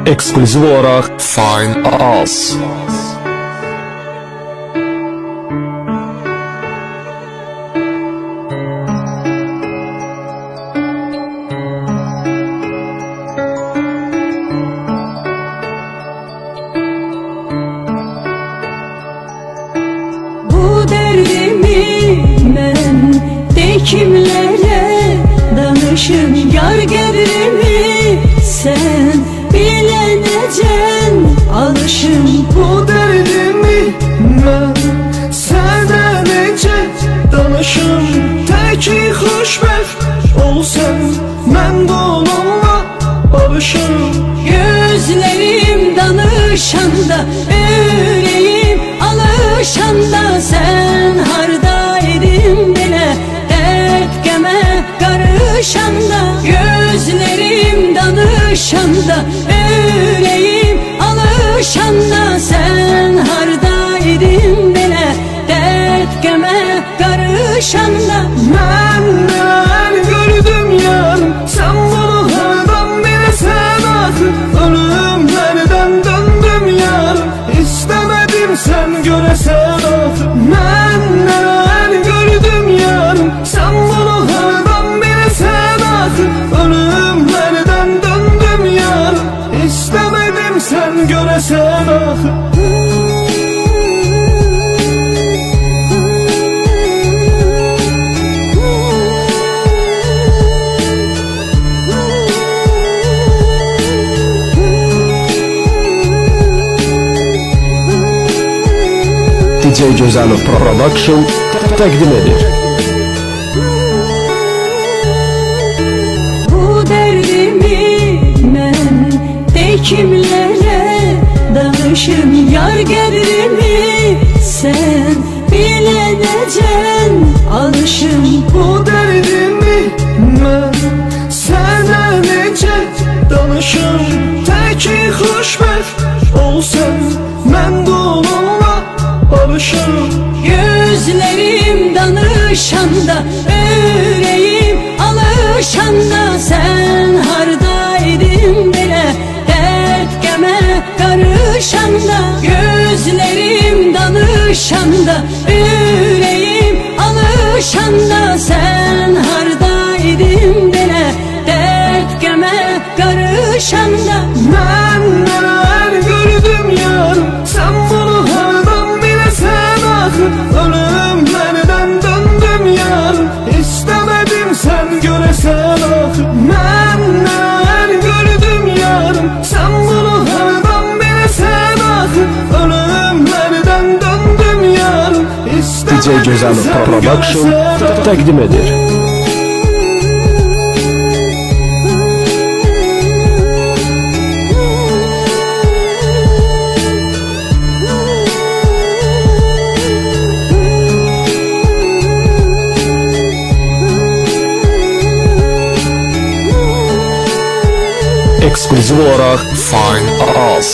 Ekskluziv olarak Fine As. Bu derdimi ben de kimlere danışım, yar gedrimi sen bilenecen alışım. Bu derdimi ben sana nece danışım, teki xoşbəxt olsan mən də onunla barışım. Gözlerim danışanda, yüreğim alışanda, sen hardaydın belə dert qəmə qarışanda. Gözlerim danışanda, yüreğim alışanda, sen hardaydın belə dert qəmə qarışanda. Mən nələr gördüm yarım, sən bunu hardan bilirsən axı. Ölümlərdən döndüm yarım, İstəmədim sən görəsən axı. Mən nələr gördüm yarım, sən bunu hardan bilirsən axı. Ölümlərdən döndüm yarım, İstəmədim sən görəsən axı. DJ Gözəlov Production təqdim edir. Bu derdimi mən de kimlere danışım, yar gedrimi sen bilenecen alışım. Bu derdimi mən sənə necə danışım, teki xoşbəxt olsan mən də onunla barışım. Gözlerim danışanda, yüreğim alışanda, sen hardaydın belə dert qəmə qarışanda. Gözlerim danışanda, yüreğim alışanda, sen hardaydın belə dert qəmə qarışanda. Mən nələr gördüm yarım, sən bunu hardan bilirsən axı. Ölümlərdən döndüm yarım, İstəmədim sən görəsən axı. Mən nələr gördüm yarım, sən bunu hardan bilirsən axı. Ölümlərdən döndüm yarım, DJ İstəmədim Gözəlov sən Production görəsən axı. təqdim edir. Ekskluziv olarak Fine As.